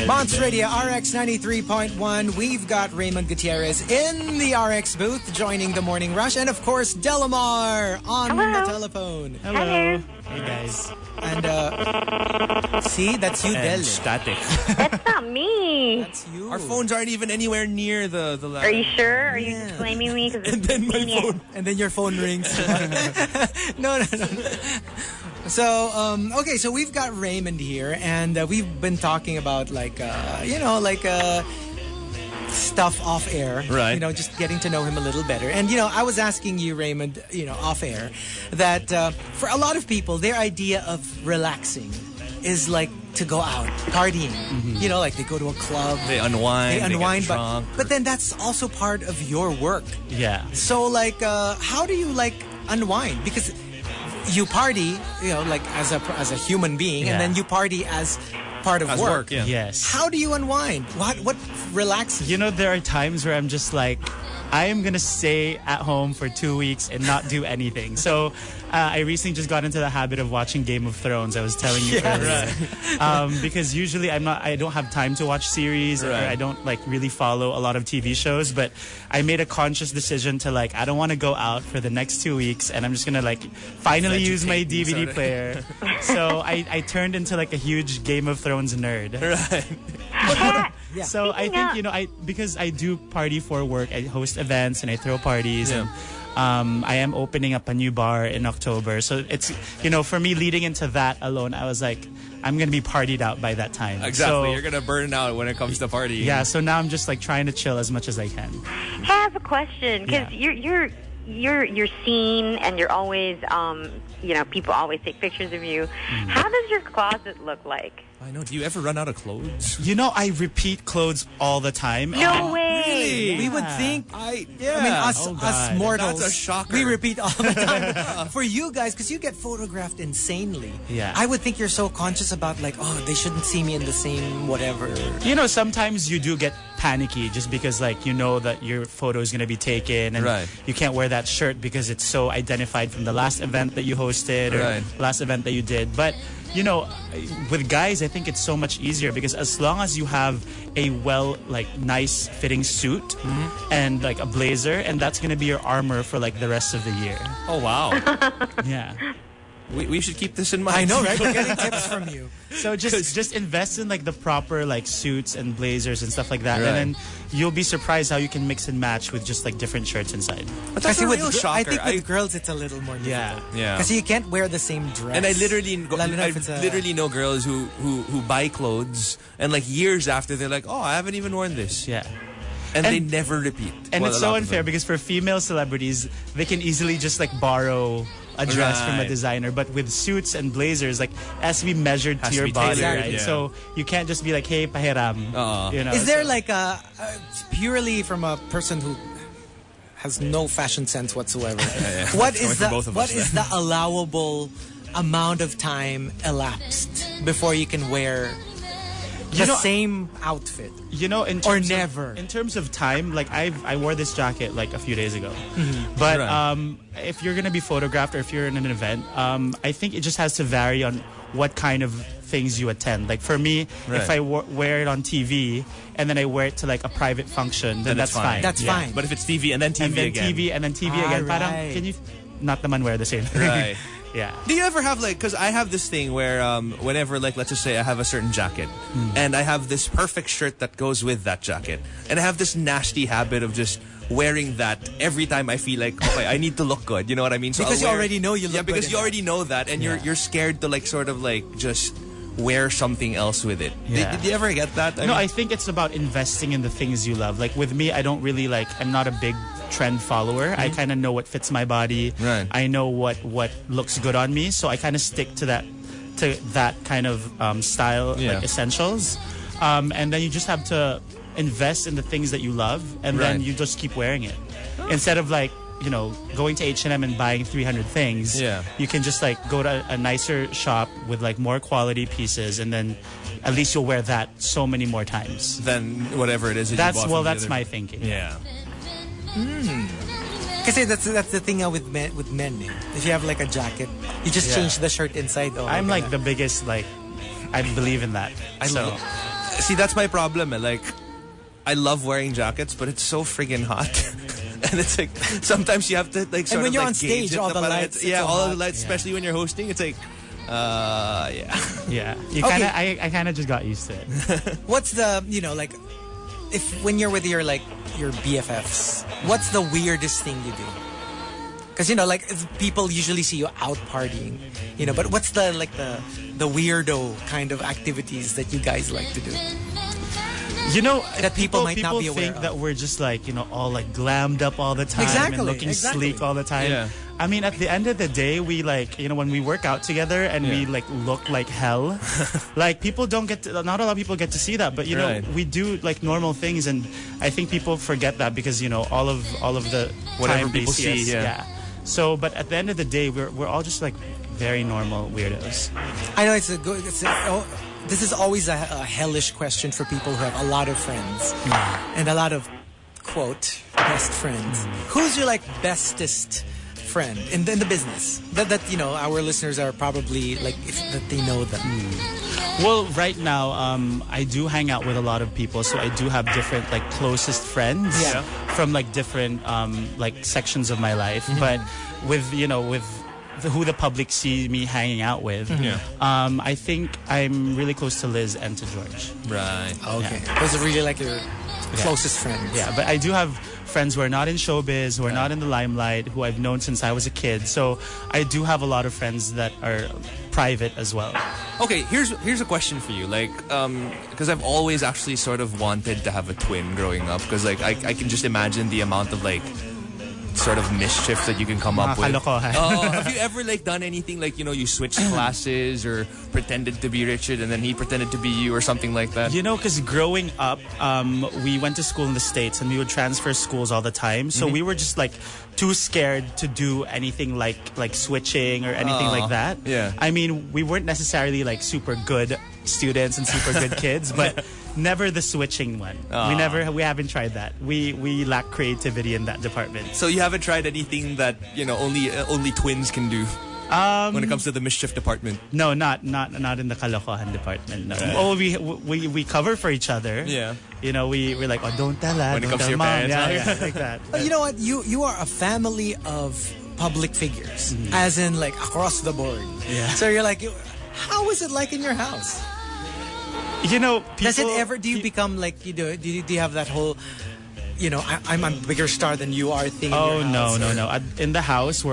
Monster Radio RX 93.1. We've got Raymond Gutierrez in the RX booth joining the Morning Rush. And of course, Delamar on the telephone. Hello. Hey guys. And see, that's you, Del. Static. That's not me. That's you. Our phones aren't even anywhere near the line. Are you sure? Are you blaming me? And then my phone. And then your phone rings. No. So, okay, so we've got Raymond here, and we've been talking about stuff off air. Right. You know, just getting to know him a little better. And, I was asking you, Raymond, off air, that for a lot of people, their idea of relaxing is like to go out, partying. Mm-hmm. Like they go to a club. They unwind. They get drunk. But then that's also part of your work. Yeah. So, how do you, unwind? Because you party, as a human being, and then you party as part of work. Yeah. Yes. How do you unwind? What relaxes you? There are times where I'm just like, I am going to stay at home for 2 weeks and not do anything. So I recently just got into the habit of watching Game of Thrones. I was telling you earlier. Because usually I don't have time to watch series or I don't really follow a lot of TV shows. But I made a conscious decision to I don't want to go out for the next 2 weeks, and I'm just going to finally use my DVD player. So I turned into a huge Game of Thrones nerd. Right. Yeah. So I think, because I do party for work, I host events and I throw parties. Yeah. And I am opening up a new bar in October. So it's, for me leading into that alone, I was like, I'm going to be partied out by that time. Exactly. So, you're going to burn out when it comes to partying. Yeah. So now I'm just trying to chill as much as I can. I have a question, because you're seen and you're always, people always take pictures of you. How does your closet look like? I know. Do you ever run out of clothes? I repeat clothes all the time. No way. Really? We would think. Us mortals. That's a shocker. We repeat all the time. For you guys, because you get photographed insanely. Yeah. I would think you're so conscious about they shouldn't see me in the same whatever. Sometimes you do get panicky just because that your photo is going to be taken and you can't wear that shirt because it's so identified from the last event that you hosted or last event that you did. But with guys, I think it's so much easier because as long as you have a nice fitting suit and a blazer, and that's going to be your armor for the rest of the year. Oh, wow. Yeah. We should keep this in mind. I know, right? We're getting tips from you. So just invest in the proper suits and blazers and stuff like that, and then you'll be surprised how you can mix and match with just different shirts inside. But that's a real shocker. I think with girls it's a little more difficult. Yeah. Because you can't wear the same dress. And I literally know girls who buy clothes and years after they're like, oh, I haven't even worn this. Yeah. And they never repeat. And it's so unfair because for female celebrities, they can easily just borrow a dress from a designer, but with suits and blazers, it has to be measured to your body, right? Yeah. So you can't just be like, "Hey, pahiram." Is there a purely from a person who has no fashion sense whatsoever? What is the allowable amount of time elapsed before you can wear the same outfit? Or never. In terms of time, I wore this jacket a few days ago. Mm-hmm. But if you're going to be photographed or if you're in an event, I think it just has to vary on what kind of things you attend. For me, if I wear it on TV and then I wear it to a private function, then that's fine. That's fine. But if it's TV and then TV again. TV and then TV again, parang, can you not naman wear the same thing? Right. Yeah. Do you ever have because I have this thing where whenever let's just say I have a certain jacket and I have this perfect shirt that goes with that jacket, and I have this nasty habit of just wearing that every time I feel okay, I need to look good. You know what I mean? So because you already know you look good. Yeah, because you already know that, and you're scared to just wear something else with it. Yeah. Did you ever get that? I think it's about investing in the things you love. With me, I don't really I'm not a big trend follower. I kind of know what fits my body. Right. I know what looks good on me, so I kind of stick to that kind of style, essentials. And then you just have to invest in the things that you love, and then you just keep wearing it. Instead of going to H&M and buying 300 things, you can just go to a nicer shop with more quality pieces, and then at least you'll wear that so many more times than whatever it is that you bought. That's my thinking. Yeah. Because that's the thing with men. If you have a jacket, you just change the shirt inside. I'm the biggest I believe in that. See, that's my problem. Like, I love wearing jackets, but it's so friggin' hot. And it's like, sometimes you have to like sort and when of you're like on stage, all the lights. Yeah, so all hot. the lights, especially when you're hosting, it's like, yeah. Yeah. I kind of just got used to it. What's the, like, when you're with your BFFs, what's the weirdest thing you do? Because, like, people usually see you out partying, but what's the weirdo kind of activities that you guys like to do? That people might not be aware think of. that we're just like, all like glammed up all the time and looking sleek all the time. Yeah. I mean, at the end of the day, we like, when we work out together and we like look like hell, like people don't get to, not a lot of people get to see that, but we do like normal things, and I think people forget that because, all of the Whatever time people they see see, us, So, but at the end of the day, we're all just like very normal weirdos. I know this is always a hellish question for people who have a lot of friends and a lot of, quote, best friends. Who's your like bestest friend in the business that our listeners are probably like that they know them? Well, right now, I do hang out with a lot of people, so I do have different like closest friends from like different like sections of my life. But with who the public see me hanging out with, I think I'm really close to Liz and to George. Right. Okay. Those are really like your closest friends. Yeah, but I do have friends who are not in showbiz, who are not in the limelight, who I've known since I was a kid. So I do have a lot of friends that are private as well. Okay, here's a question for you. Like, because I've always actually sort of wanted to have a twin growing up. Because like I can just imagine the amount of like sort of mischief that you can come up with. Have you ever like done anything like you switched classes or pretended to be Richard and then he pretended to be you or something like that? Because growing up, we went to school in the States and we would transfer schools all the time. So we were just like too scared to do anything like switching or anything like that. Yeah. I mean, we weren't necessarily like super good students and super good kids, but never the switching one. We haven't tried that. We lack creativity in that department. So you haven't tried anything that only twins can do when it comes to the mischief department? No, not in the kalokohan department. No. Oh, we cover for each other. Yeah. We're like, don't tell her. When it don't comes to tell your mom. parents. Yeah, like that. But you know what? You are a family of public figures, as in like across the board. Yeah. So you're like, how is it like in your house? People, Does it ever? Do you become like do you have that whole, I'm a bigger star than you are thing? Oh in your house, no. In the house,